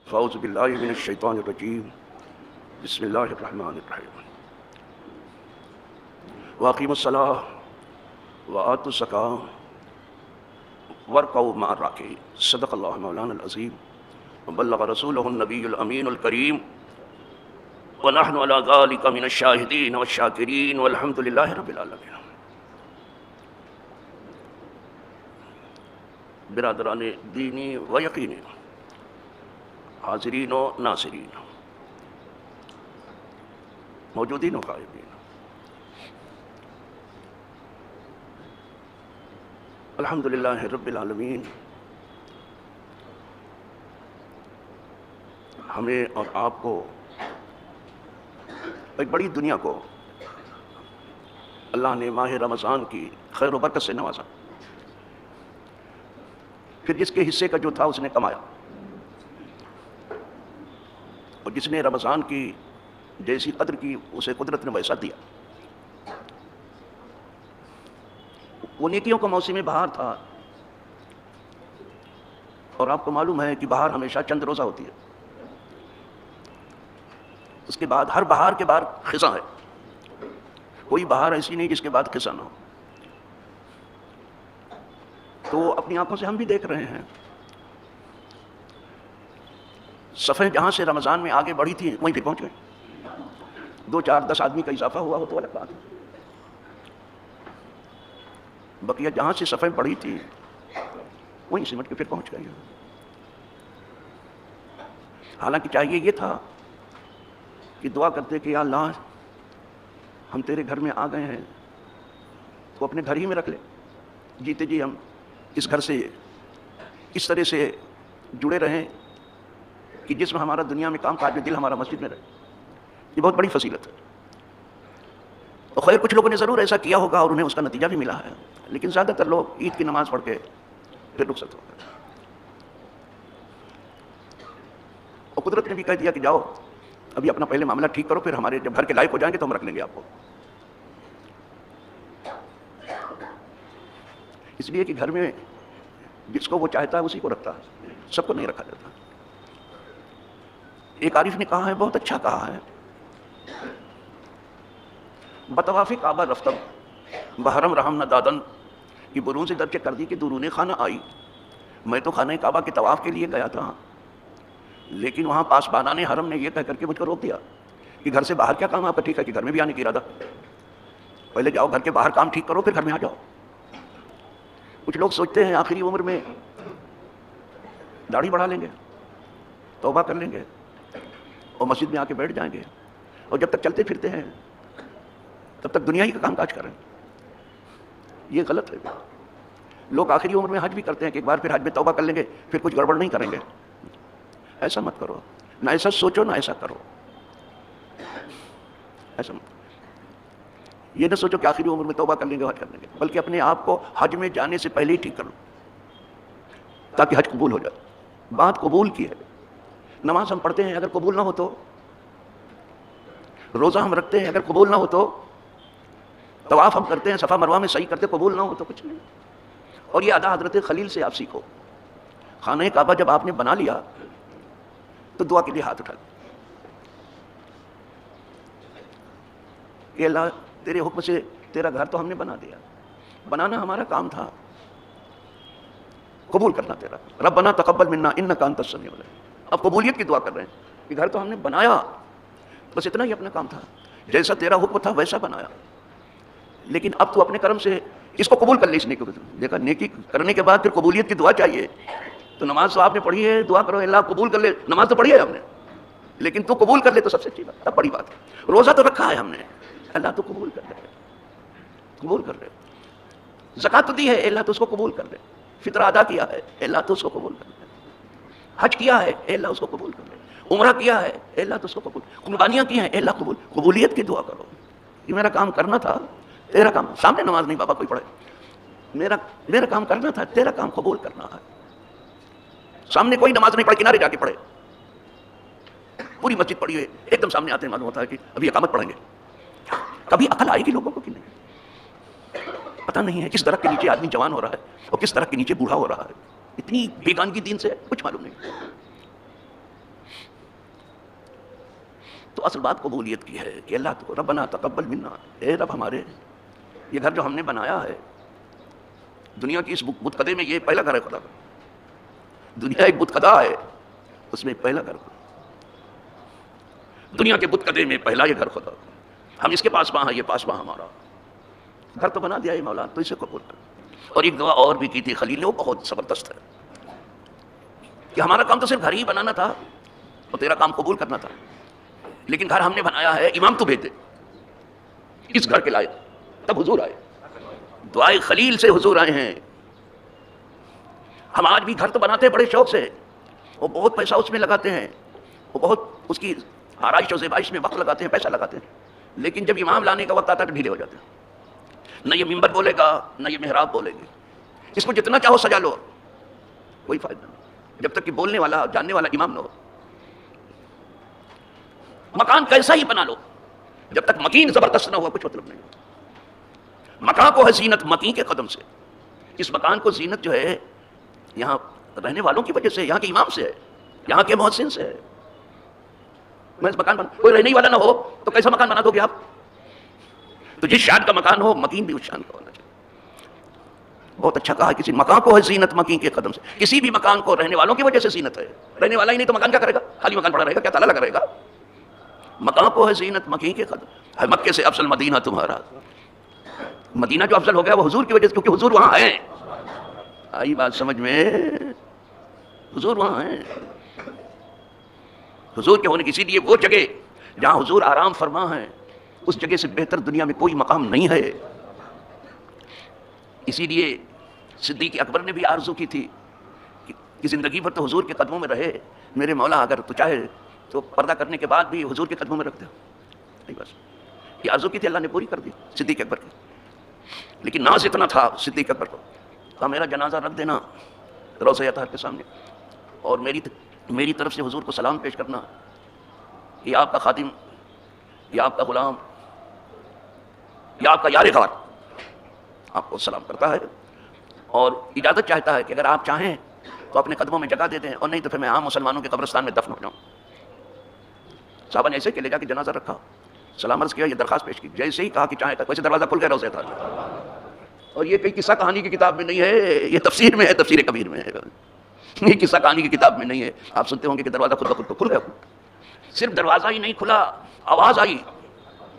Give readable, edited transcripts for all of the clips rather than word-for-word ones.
فاعوذ باللہ من الشیطان الرجیم بسم اللہ الرحمن الرحیم واقیموا الصلاۃ وآتوا الزکاۃ وارکعوا مع الراکعین صدق اللہ مولانا العظیم وبلغ رسولہ النبی الامین الکریم ونحن علی ذلک من الشاہدین والشاکرین والحمد للہ رب العالمین۔ برادران دینی و یقینی، حاضرین و ناظرین، موجودین و غائبین، الحمدللہ رب العالمین ہمیں اور آپ کو ایک بڑی دنیا کو اللہ نے ماہ رمضان کی خیر و برکت سے نوازا، پھر جس کے حصے کا جو تھا اس نے کمایا، اور جس نے رمضان کی جیسی قدر کی اسے قدرت نے ویسا دیا۔ وہ نیکیوں کا موسم بہار تھا، اور آپ کو معلوم ہے کہ بہار ہمیشہ چند روزہ ہوتی ہے، اس کے بعد ہر بہار کے بعد خزاں ہے، کوئی بہار ایسی نہیں جس کے بعد خزاں نہ ہو۔ تو اپنی آنکھوں سے ہم بھی دیکھ رہے ہیں، صفحیں جہاں سے رمضان میں آگے بڑھی تھی وہیں پہ پہنچ گئے۔ 2 4 10 آدمی کا اضافہ ہوا ہو تو الگ بات ہے، بقیہ جہاں سے صفحیں بڑھی تھی وہیں سمٹ کے پھر پہنچ گئے۔ حالانکہ چاہیے یہ تھا کہ دعا کرتے کہ یا اللہ ہم تیرے گھر میں آ گئے ہیں تو اپنے گھر ہی میں رکھ لے، جیتے جی ہم اس گھر سے اس طرح سے جڑے رہیں کہ جس میں ہمارا دنیا میں کام کاج میں دل ہمارا مسجد میں رہے۔ یہ بہت بڑی فضیلت ہے، اور خیر کچھ لوگوں نے ضرور ایسا کیا ہوگا اور انہیں اس کا نتیجہ بھی ملا ہے، لیکن زیادہ تر لوگ عید کی نماز پڑھ کے پھر رخصت ہو گئے، اور قدرت نے بھی کہہ دیا کہ جاؤ ابھی اپنا پہلے معاملہ ٹھیک کرو، پھر ہمارے جب گھر کے لائق ہو جائیں گے تو ہم رکھ لیں گے آپ کو۔ اس لیے کہ گھر میں جس کو وہ چاہتا ہے اسی کو رکھتا ہے، سب کو نہیں رکھا جاتا۔ ایک عارف نے کہا ہے، بہت اچھا کہا ہے، بطواف کعبہ رفتم بحرم رحم نہ دادن کی برون سے درچے کر دی کہ درون خانہ آئی۔ میں تو خانہ کعبہ کے طواف کے لیے گیا تھا، لیکن وہاں پاسبانان حرم نے یہ کہہ کر کے مجھ کو روک دیا کہ گھر سے باہر کیا کام آپ کا؟ ٹھیک ہے کہ گھر میں بھی آنے کی ارادہ، پہلے جاؤ گھر کے باہر کام ٹھیک کرو پھر گھر میں آ جاؤ۔ کچھ لوگ سوچتے ہیں آخری عمر میں داڑھی بڑھا لیں گے، توبہ کر لیں گے اور مسجد میں آ کے بیٹھ جائیں گے، اور جب تک چلتے پھرتے ہیں تب تک دنیا ہی کا کام کاج کریں۔ یہ غلط ہے۔ لوگ آخری عمر میں حج بھی کرتے ہیں کہ ایک بار پھر حج میں توبہ کر لیں گے پھر کچھ گڑبڑ نہیں کریں گے۔ ایسا مت کرو، نہ ایسا سوچو نہ ایسا کرو، ایسا مت۔ یہ نہ سوچو کہ آخری عمر میں توبہ کر لیں گے حج کر لیں گے، بلکہ اپنے آپ کو حج میں جانے سے پہلے ہی ٹھیک کر لو تاکہ حج قبول ہو جائے۔ بات قبول کی ہے، نماز ہم پڑھتے ہیں اگر قبول نہ ہو تو، روزہ ہم رکھتے ہیں اگر قبول نہ ہو تو، طواف ہم کرتے ہیں صفا مروہ میں صحیح کرتے قبول نہ ہو تو کچھ نہیں۔ اور یہ ادا حضرت خلیل سے آپ سیکھو۔ خانہ کعبہ جب آپ نے بنا لیا تو دعا کے لیے ہاتھ اٹھا دیا کہ اللہ تیرے حکم سے تیرا گھر تو ہم نے بنا دیا، بنانا ہمارا کام تھا، قبول کرنا تیرا، ربنا تقبل منا انک انت السمیع العلیم۔ اب قبولیت کی دعا کر رہے ہیں کہ گھر تو ہم نے بنایا، بس اتنا ہی اپنا کام تھا، جیسا تیرا حکم تھا ویسا بنایا، لیکن اب تو اپنے کرم سے اس کو قبول کر لے۔ اس نیکی کو دیکھا، نیکی کرنے کے بعد پھر قبولیت کی دعا چاہیے۔ تو نماز تو آپ نے پڑھی ہے، دعا کرو اللہ قبول کر لے، نماز تو پڑھی ہے ہم نے، لیکن تو قبول کر لے تو سب سے اچھی بات، تب بڑی بات ہے۔ روزہ تو رکھا ہے ہم نے، اللہ تو قبول کر لے، قبول کر لے۔ زکوٰۃ تو دی ہے، اللہ تو اس کو قبول کر لے۔ فطرہ ادا کیا ہے، اللہ تو اس کو قبول کر لے۔ حج کیا ہے، اللہ اس کو قبول کر لے۔ عمرہ کیا ہے، اللہ تو اس کو قبول، قربانیاں کی ہیں، اللہ قبول۔ قبولیت کی دعا کرو کہ میرا کام کرنا تھا، تیرا کام سامنے نماز نہیں بابا کوئی پڑھے، میرا کام کرنا تھا، تیرا کام قبول کرنا ہے۔ سامنے کوئی نماز نہیں پڑھے، کنارے جا کے پڑھے، پوری مسجد پڑھی ہوئی، ایک دم سامنے آتے ہیں معلوم ہوتا ہے کہ ابھی اقامت پڑھیں گے۔ کبھی عقل آئے گی لوگوں کو کہ نہیں؟ پتہ نہیں ہے کس درخت کے نیچے آدمی جوان ہو رہا ہے اور کس درخت کے نیچے بوڑھا ہو رہا ہے، اتنی بیگانگی دین سے کچھ معلوم نہیں۔ تو اصل بات قبولیت کی ہے کہ اللہ تو ربنا تقبل منا، اے رب ہمارے یہ گھر جو ہم نے بنایا ہے، دنیا کی اس بتکدے میں یہ پہلا گھر ہے خدا کا، دنیا ایک بتکدہ ہے، اس میں پہلا گھر، دنیا کے بتکدے میں پہلا یہ گھر خدا، ہم اس کے پاس وہاں، یہ پاس وہاں، ہمارا گھر تو بنا دیا ہے مولا، تو اسے قبول کر۔ اور ایک دعا اور بھی کی تھی خلیل نے، وہ بہت زبردست ہے کہ ہمارا کام تو صرف گھر ہی بنانا تھا اور تیرا کام قبول کرنا تھا، لیکن گھر ہم نے بنایا ہے، امام تو بھیج دے اس گھر کے لائق، تب حضور آئے، دعائے خلیل سے حضور آئے ہیں۔ ہم آج بھی گھر تو بناتے ہیں بڑے شوق سے، وہ بہت پیسہ اس میں لگاتے ہیں، وہ بہت اس کی آرائش و زیبائش میں وقت لگاتے ہیں، پیسہ لگاتے ہیں، لیکن جب امام لانے کا وقت آتا ہے تو ڈھیلے ہو جاتے ہیں، نہ یہ ممبر بولے گا نہ یہ محراب بولے گی، اس کو جتنا چاہو سجا لو کوئی فائدہ نہیں جب تک کہ بولنے والا جاننے والا امام نہ ہو۔ مکان کیسا ہی بنا لو، جب تک مکین زبردست نہ ہوا کچھ مطلب نہیں۔ مکان کو ہے زینت مکین کے قدم سے، اس مکان کو زینت جو ہے یہاں رہنے والوں کی وجہ سے، یہاں کے امام سے ہے، یہاں کے محسن سے ہے۔ میں اس مکان بنا، کوئی رہنے والا نہ ہو تو کیسا مکان بنا دو گے آپ؟ تو جس شان کا مکان ہو مکین بھی اس شان کا ہونا چاہیے۔ بہت اچھا کہا کسی مکان کو ہے زینت مکین کے قدم سے، کسی بھی مکان کو رہنے والوں کی وجہ سے زینت ہے، رہنے والا ہی نہیں تو مکان کیا کرے گا؟ خالی مکان پڑا رہے گا، کیا تالا لگا رہے گا؟ مکان کو ہے زینت مکین کے قدم ہے، مکے سے افضل مدینہ تمہارا، مدینہ جو افضل ہو گیا وہ حضور کی وجہ سے، کیونکہ حضور وہاں ہیں۔ آئی بات سمجھ میں؟ حضور وہاں ہیں، حضور کے ہونے کی، اسی لیے وہ جگہ جہاں حضور آرام فرما ہے اس جگہ سے بہتر دنیا میں کوئی مقام نہیں ہے۔ اسی لیے صدیق اکبر نے بھی آرزو کی تھی کہ زندگی بھر تو حضور کے قدموں میں رہے، میرے مولا اگر تو چاہے تو پردہ کرنے کے بعد بھی حضور کے قدموں میں رکھ دے۔ بس یہ آرزو کی تھی، اللہ نے پوری کر دی صدیق اکبر کی، لیکن ناز اتنا تھا صدیق اکبر کو، کہا میرا جنازہ رکھ دینا روضہ اطہر کے سامنے، اور میری طرف سے حضور کو سلام پیش کرنا، یہ آپ کا خادم، یہ آپ کا غلام، یہ آپ کا یار غار آپ کو سلام کرتا ہے، اور اجازت چاہتا ہے کہ اگر آپ چاہیں تو اپنے قدموں میں جگہ دے دیں، اور نہیں تو پھر میں عام مسلمانوں کے قبرستان میں دفن ہو جاؤں۔ صحابہ نے ایسے کہ لے جا کے جنازہ رکھا، سلام عرض کیا، یہ درخواست پیش کی، جیسے ہی کہا کہ چاہیں ویسے دروازہ کھل گیا روضہ اطہر۔ اور یہ کئی قصہ کہانی کی کتاب میں نہیں ہے، یہ تفسیر میں ہے، تفسیر کبیر میں ہے، یہ قصہ کہانی کی کتاب میں نہیں ہے۔ آپ سنتے ہوں گے کہ دروازہ خود بخود تو کھل گیا، صرف دروازہ ہی نہیں کھلا، آواز آئی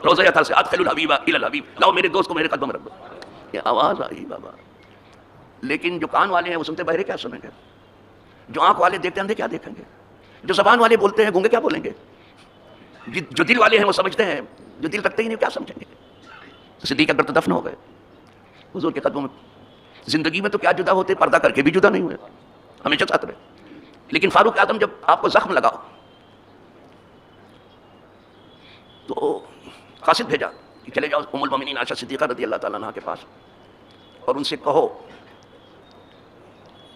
روضہ اطہر سے، ادخلوا الحبیب الی الحبیب، لاؤ میرے دوست کو میرے قدموں میں رکھ دو، یہ آواز آئی بابا۔ لیکن جو کان والے ہیں وہ سنتے بہرے کیا سنیں گے، جو آنکھ والے دیکھتے اندھے کیا دیکھیں گے، جو زبان والے بولتے ہیں گونگے کیا بولیں گے، جو دل والے ہیں وہ سمجھتے ہیں، جو دل رکھتے ہی نہیں کیا سمجھیں گے۔ صدیق اکبر تو دفن ہو گئے حضور کے قدموں میں، زندگی میں تو کیا جدا ہوتے، پردہ کر کے بھی جدا نہیں ہوئے، ہمیشہ ساتھ رہے۔ لیکن فاروق اعظم جب آپ کو زخم لگا تو قاصد بھیجا کہ چلے جاؤ ام المومنین عائشہ صدیقہ رضی اللہ تعالیٰ عنہا کے پاس، اور ان سے کہو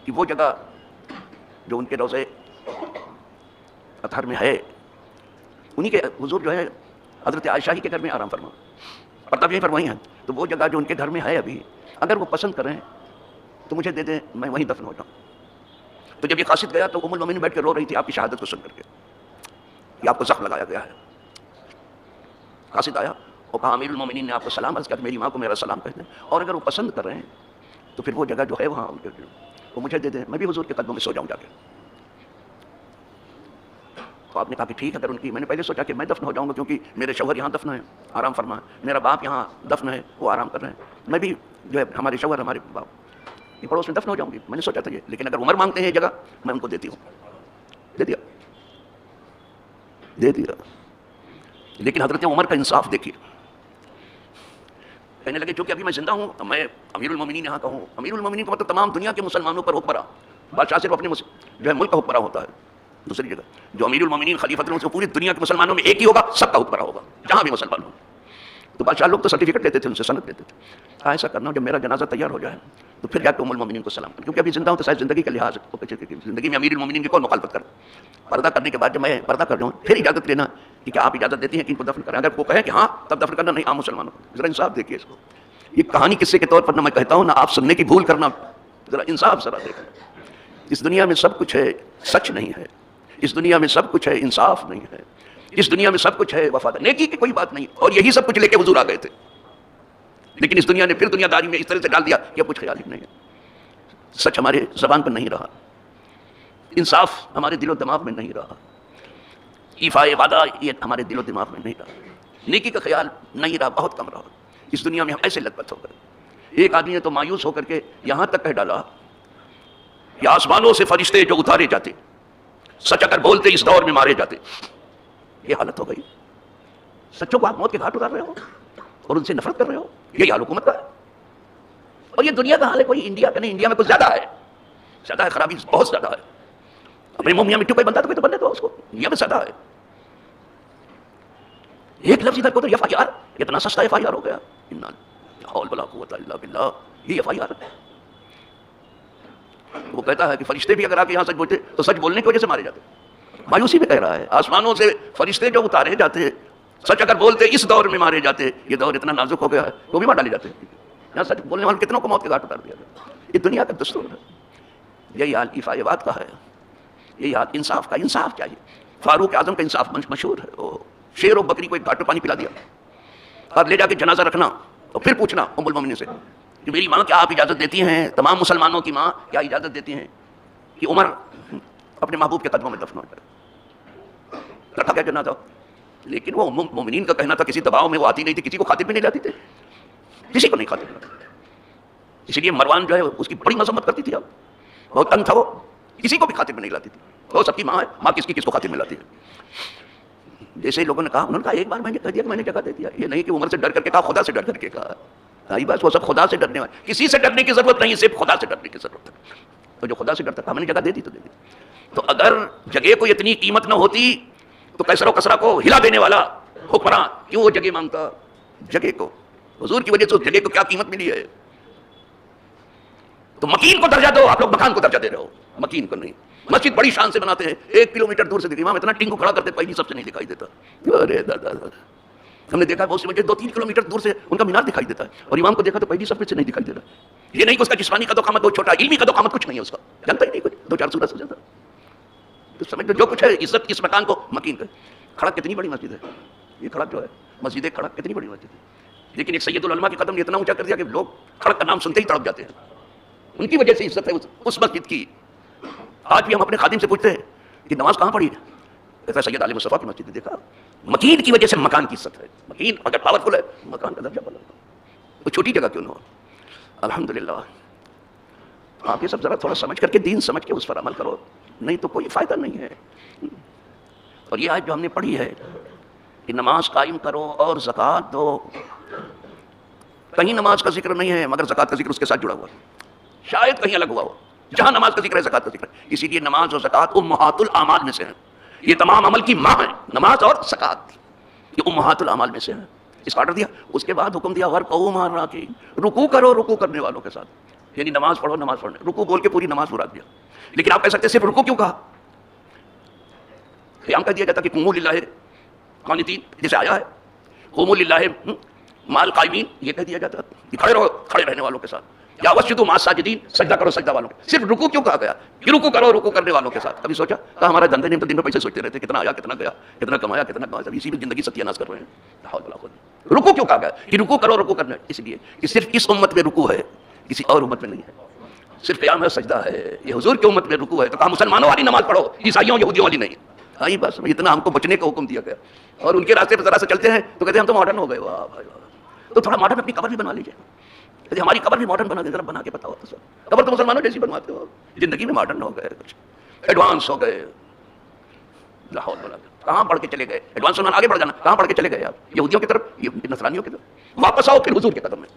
کہ وہ جگہ جو ان کے روضہ اطہر میں ہے، انہی کے حضور جو ہے حضرت عائشہ ہی کے گھر میں آرام فرما، پردہ بھی فرمائی ہیں، تو وہ جگہ جو ان کے گھر میں ہے ابھی، اگر وہ پسند کریں تو مجھے دے دیں، میں وہیں دفن ہو جاؤں۔ تو جب یہ قاصد گیا تو ام المومنین بیٹھ کے رو رہی تھی آپ کی شہادت کو سن کر کے کہ آپ کو زخم لگایا گیا ہے۔ قاصد آیا اور کہا امیر المومنین نے آپ کو سلام عرض کیا، میری ماں کو میرا سلام کہہ دیں، اور اگر وہ پسند کر رہے ہیں تو پھر وہ جگہ جو ہے وہاں وہ مجھے دے دیں، میں بھی حضور کے قدموں میں سو جاؤں جا کے۔ تو آپ نے کہا کہ ٹھیک ہے، اگر ان کی، میں نے پہلے سوچا کہ میں دفن ہو جاؤں گا کیونکہ میرے شوہر یہاں دفن ہے آرام فرما ہے، میرا باپ یہاں دفن ہے وہ آرام کر رہے ہیں، میں بھی جو ہے ہمارے شوہر ہمارے باپ یہ پڑوس میں دفن ہو جاؤں گی، میں نے سوچا تھا یہ، لیکن اگر عمر مانگتے ہیں یہ جگہ میں ان کو دیتی ہوں، دے دیا۔ لیکن حضرت عمر کا انصاف دیکھیے، کہنے لگے چونکہ ابھی میں زندہ ہوں میں امیر المومنین یہاں کا ہوں، امیر المومنین کا مطلب تمام دنیا کے مسلمانوں پر حکمراں، بادشاہ صرف اپنے جو ہے ملک کا حکمراں ہوتا ہے۔ دوسری جگہ جو امیر المومنین خلیفۃ سے پوری دنیا کے مسلمانوں میں ایک ہی ہوگا، سب کا حکمراں ہوگا جہاں بھی مسلمان ہو۔ تو بادشاہ لوگ تو سرٹیفکیٹ لیتے تھے، ان سے سند لیتے تھے، ایسا کرنا جب میرا جنازہ تیار ہو جائے تو پھر جا کے ام المومنین کو سلام کریں، کیونکہ ابھی زندہ ہوں تو شاید زندگی کا لحاظ زندگی میں امیر المومنین کی کون مخالفت کرے، پردہ کرنے کے بعد جب میں پردہ کر جاؤں پھر اجازت لینا کہ کیا آپ اجازت دیتی ہیں کہ ان کو دفن کریں، اگر وہ کہیں کہ ہاں تب دفن کرنا، نہیں عام مسلمانوں کو، ذرا انصاف دیکھیے اس کو۔ یہ کہانی قصے کے طور پر نہ میں کہتا ہوں نہ آپ سننے کی بھول کرنا، ذرا انصاف ذرا دیکھیں۔ اس دنیا میں سب کچھ ہے، سچ نہیں ہے، اس دنیا میں سب کچھ ہے، انصاف نہیں ہے، اس دنیا میں سب کچھ ہے وفادار، نیکی کی کوئی بات نہیں، اور یہی سب کچھ لے کے حضور آ گئے تھے، لیکن اس دنیا نے پھر دنیا داری میں اس طرح سے ڈال دیا کہ اب کچھ خیال ہی نہیں ہے، سچ ہمارے زبان پر نہیں رہا، انصاف ہمارے دل و دماغ میں نہیں رہا، ایفائے وعدہ یہ ہمارے دل و دماغ میں نہیں رہا، نیکی کا خیال نہیں رہا، بہت کم رہا۔ اس دنیا میں ہم ایسے لت پت ہو گئے۔ ایک آدمی نے تو مایوس ہو کر کے یہاں تک کہہ ڈالا کہ آسمانوں سے فرشتے جو اتارے جاتے، سچ اگر بولتے اس دور میں مارے جاتے۔ یہ حالت ہو گئی، سچوں کو آپ موت کے گھاٹ اتار رہے ہو اور ان سے نفرت کر رہے ہو، یہی حال حکومت کا ہے۔ اور یہ دنیا کا حال ہے، کوئی انڈیا کا نہیں، انڈیا میں کچھ زیادہ ہے خرابی بہت زیادہ ہے۔ اپنے منہ میاں مٹی کوئی بنتا تو بننے دو اس کو، دنیا میں زیادہ ہے۔ ایک لفظ ادھر کو ایف آئی آر، اتنا سستا ایف آئی آر ہو گیا، لا حول ولا قوت الا باللہ، یہ ایف آئی آر ہے۔ وہ کہتا ہے کہ فرشتے بھی اگر آ کے یہاں سچ بولتے تو سچ بولنے کی وجہ سے مارے جاتے۔ مایوسی میں کہہ رہا ہے، آسمانوں سے فرشتے جو اتارے جاتے، سچ اگر بولتے اس دور میں مارے جاتے، یہ دور اتنا نازک ہو گیا ہے وہ بھی مار ڈالے جاتے، یہاں سچ بولنے والے کتنوں کو موت کے گھاٹ اتار دیا گیا۔ یہ دنیا کا دستور ہے، یہی حال ایفائے وعد کا ہے، یہی حال انصاف کا۔ انصاف چاہیے، فاروق اعظم کا انصاف مشہور ہے، وہ شیر و بکری کو ایک گھاٹ پہ پانی پلا دیا اور لے جا کے جنازہ رکھنا اور پھر پوچھنا ام المومنین سے کہ میری ماں کیا آپ اجازت دیتی ہیں، تمام مسلمانوں کی ماں کیا اجازت دیتی ہیں کہ عمر اپنے محبوب کے قدموں میں دفن ہو جائے؟ رکھا گیا جنازہ، لیکن وہ مومنین کا کہنا تھا کسی دباؤ میں وہ آتی نہیں تھی، کسی کو خاطر بھی نہیں لاتی تھی، کسی کو نہیں خاطر لاتی، اسی لیے مروان جو ہے اس کی بڑی مذمت کرتی تھی، اب بہت تنگ تھا، وہ کسی کو بھی خاطر میں نہیں لاتی تھی، وہ سب کی ماں ہے، ماں کس کی کس کو خاطر میں لاتی ہے۔ جیسے لوگوں نے کہا، انہوں نے کہا ایک بار میں نے کہہ دیا کہ میں نے جگہ دے دیا، یہ نہیں کہ عمر سے ڈر کر کے کہا، خدا سے ڈر کر کے کہا، آئی بس وہ سب خدا سے ڈرنے والے، کسی سے ڈرنے کی ضرورت نہیں، صرف خدا سے ڈرنے کی ضرورت ہے۔ تو جو خدا سے ڈرتا تھا میں نے جگہ دے دی تو دے دی۔ تو اگر جگہ کو اتنی قیمت نہ ہوتی تو کیسر و کسرا کو ہلا دینے والا حکمراں کیوں وہ جگہ مانگتا؟ جگہ کو حضور کی وجہ سے اس جگہ کو کیا قیمت ملی ہے۔ تو مکین کو درجہ دو، آپ لوگ مکان کو درجہ دے رہے ہو، مکین کو نہیں۔ مسجد بڑی شان سے بناتے ہیں، 1 کلومیٹر دور سے دیکھیں، امام اتنا ٹنگو کھڑا کرتے پہلی سب سے نہیں دکھائی دیتا۔ ارے دادا، ہم نے دیکھا بہت سی مسجد 2-3 کلومیٹر دور سے ان کا مینار دکھائی دیتا ہے، اور امام کو دیکھا تو پہلی سب سے نہیں دکھائی دیتا۔ یہ نہیں کہ اس کا جسمانی قد و قامت بہت چھوٹا، علمی قد و قامت کچھ نہیں ہے اس کا، جانتا ہی نہیں کچھ، 2-4 سورج سے زیادہ۔ تو سمجھ لو جو کچھ ہے عزت اس مکان کو مکین کا۔ کھڑک کتنی بڑی مسجد ہے، یہ کھڑک جو ہے مسجد کھڑک کتنی بڑی مسجد ہے، لیکن ایک سید العلماء کے قدم نے اتنا اونچا کر دیا کہ لوگ کھڑک کا نام سنتے ہی تڑپ جاتے ہیں، ان کی وجہ سے عزت ہے اس مسجد کی۔ آج بھی ہم اپنے خادم سے پوچھتے ہیں کہ نماز کہاں پڑھی ہے، کہتا ہے سید علی مصطفیٰ کی مسجد۔ دیکھا، مکین کی وجہ سے مکان کی عزت ہے، مکین اگر پاورفل ہے مکان کا درجہ بڑھا، وہ چھوٹی جگہ کیوں نہ ہو۔ الحمدللہ آپ یہ سب ذرا تھوڑا سمجھ کر کے، دین سمجھ کے اس پر عمل کرو، نہیں تو کوئی فائدہ نہیں ہے۔ اور یہ آج جو ہم نے پڑھی ہے کہ نماز قائم کرو اور زکوٰۃ دو، کہیں نماز کا ذکر نہیں ہے مگر زکوٰۃ کا ذکر اس کے ساتھ جڑا ہوا ہے، شاید کہیں الگ ہوا ہو، جہاں نماز کا ذکر ہے زکوٰۃ کا ذکر ہے۔ اسی لیے نماز اور زکوٰۃ امہات الاعمال میں سے ہیں، یہ تمام عمل کی ماں ہیں، نماز اور زکوٰۃ یہ امہات الاعمال میں سے ہیں۔ اس کا آرڈر دیا، اس کے بعد حکم دیا وَارْكَعُوا مَعَ الرَّاكِعِينَ، رکوع کرو رکوع کرنے والوں کے ساتھ، یعنی نماز پڑھو نماز پڑھنے، رکوع بول کے پوری نماز مراد دیا۔ لیکن آپ کہہ سکتے صرف رکوع کیوں کہا؟ قیام کہہ دیا جاتا کہ قوموا للہ قانتین، جیسے آیا ہے قوموا للہ مع القائمین، یہ کہہ دیا جاتا کہ کھڑے رہو کھڑے رہنے والوں کے ساتھ، یا واسجدوا مع الساجدین، سجدہ کرو سجدہ والوں کے۔ صرف رکوع کیوں کہا گیا کہ رکوع کرو رکوع کرنے والوں کے ساتھ؟ کبھی سوچا کہ ہمارا دھندے نہیں تو دن میں پیسے سوچتے رہتے کتنا آیا کتنا گیا، کتنا کمایا کتنا کمایا، اسی میں زندگی ستیہ ناش کر رہے ہیں۔ رکوع کیوں کہا گیا کہ رکوع کرو رکوع کرنے؟ اس لیے کہ صرف اس امت میں رکوع ہے، کسی اور امت میں نہیں ہے، صرف قیام ہے سجدہ ہے، یہ حضور کی امت میں رکوع ہے۔ تو کہا مسلمانوں والی نماز پڑھو، عیسائیوں یہودیوں والی نہیں۔ آئی بس اتنا ہم کو بچنے کا حکم دیا گیا، اور ان کے راستے پہ ذرا سے چلتے ہیں تو کہتے ہیں ہم تو ماڈرن ہو گئے۔ واہ بھائی واہ، تو تھوڑا ماڈرن اپنی قبر بھی بنا لیجیے، ہماری قبر بھی ماڈرن بنا دیں، ذرا بنا کے بتاؤ تو سر، قبر تو مسلمانوں جیسی بنواتے ہو، زندگی میں ماڈرن ہو گئے، کچھ ایڈوانس ہو گئے۔ لاہور بنا کہاں پڑھ کے چلے گئے؟ ایڈوانس ہونا آگے بڑھ جانا، کہاں پڑھ کے چلے گئے آپ؟ یہودیوں کی طرف، یہ نصرانیوں کی طرف۔ واپس آؤ پھر حضور کے قدم میں،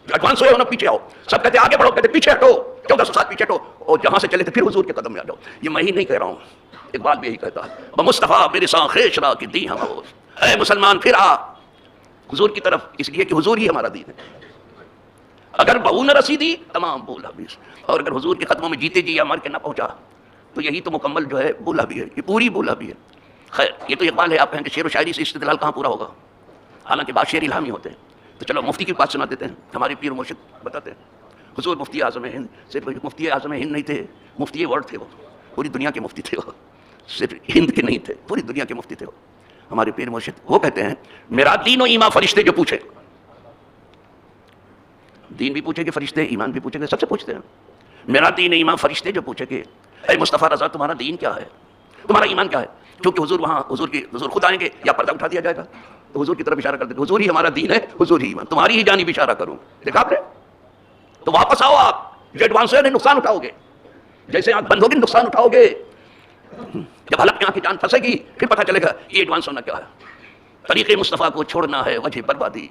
ایڈوانس ہوئے ہونا پیچھے آؤ، سب کہتے آگے بڑھو، کہتے پیچھے ہٹو، 1400 سال پیچھے ہٹو، اور جہاں سے چلے تھے پھر حضور کے قدم میں آ جاؤ۔ یہ میں ہی نہیں کہہ رہا ہوں، اقبال بھی یہی کہتا ہے، مصطفیٰ میرے ساں خیش را کی دی ہم، اے مسلمان پھر آ حضور کی طرف، اس لیے کہ حضور ہی ہمارا دین ہے۔ اگر بہو نہ رسیدی تمام بولا بھی، اور اگر حضور کے قدموں میں جیتے جی یا مر کے نہ پہنچا تو یہی تو مکمل جو ہے بولا بھی ہے، یہ پوری بولا بھی ہے۔ خیر یہ تو اقبال ہے، آپ کہیں کہ شعر و شاعری سے استدلال کہاں پورا ہوگا، حالانکہ بعض شعر الہامی ہوتے ہیں۔ تو چلو مفتی کی بات سنا دیتے ہیں، ہمارے پیر و مرشد بتاتے ہیں حضور مفتی اعظم ہند، صرف مفتی اعظم ہند نہیں تھے، مفتی ورلڈ تھے، وہ پوری دنیا کے مفتی تھے، وہ صرف ہند کے نہیں تھے، پوری دنیا کے مفتی تھے وہ۔ ہمارے پیر مرشد وہ کہتے ہیں میرا دین و ایمان فرشتے جو پوچھے، دین بھی پوچھے گے فرشتے، ایمان بھی پوچھیں گے، سب سے پوچھتے ہیں. میرا دین و ایمان فرشتے جو پوچھے گے اے مصطفیٰ رضا تمہارا دین کیا ہے، تمہارا ایمان کیا ہے؟ کیونکہ حضور وہاں حضور خود آئیں گے یا پردہ اٹھا دیا جائے گا تو حضور کی طرف اشارہ کر دیں حضور ہی ہمارا دین ہے، حضور ہی ایمان، تمہاری ہی جانب اشارہ کروں. دیکھا آپ نے؟ تو واپس آؤ، آپ جو ایڈوانس ہے نقصان اٹھاؤ گے، جیسے آنکھ بند ہوگی نقصان اٹھاؤ گے. جب حلق میں آنکھ کی جان پھنسے گی پھر پتہ چلے گا یہ ایڈوانس ہونا کیا ہے. طریق مصطفیٰ کو چھوڑنا ہے وجہ بربادی،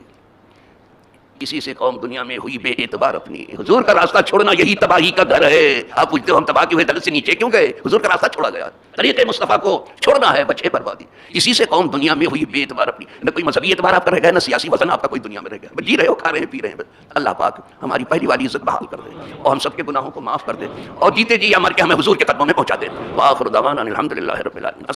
اسی سے قوم دنیا میں ہوئی بے اعتبار اپنی. حضور کا راستہ چھوڑنا یہی تباہی کا گھر ہے. آپ پوچھتے ہو ہم تباہ کے ہوئے درجے سے نیچے کیوں گئے؟ حضور کا راستہ چھوڑا گیا. طریق مصطفیٰ کو چھوڑنا ہے بچے بربادی، اسی سے قوم دنیا میں ہوئی بے اعتبار اپنی. نہ کوئی مذہبی اعتبار آپ کا رہ گیا، نہ سیاسی وزن آپ کا کوئی دنیا میں رہ گیا. جی رہے ہو، کھا رہے ہیں، پی رہے ہیں. اللہ پاک ہماری پہلی والی عزت بحال کر دے اور ہم سب کے گناہوں کو معاف کر دے اور جیتے جی ہمارے ہمیں حضور کے قدموں میں پہنچا دے. وآخر دعوانا الحمدللہ رب العالمین.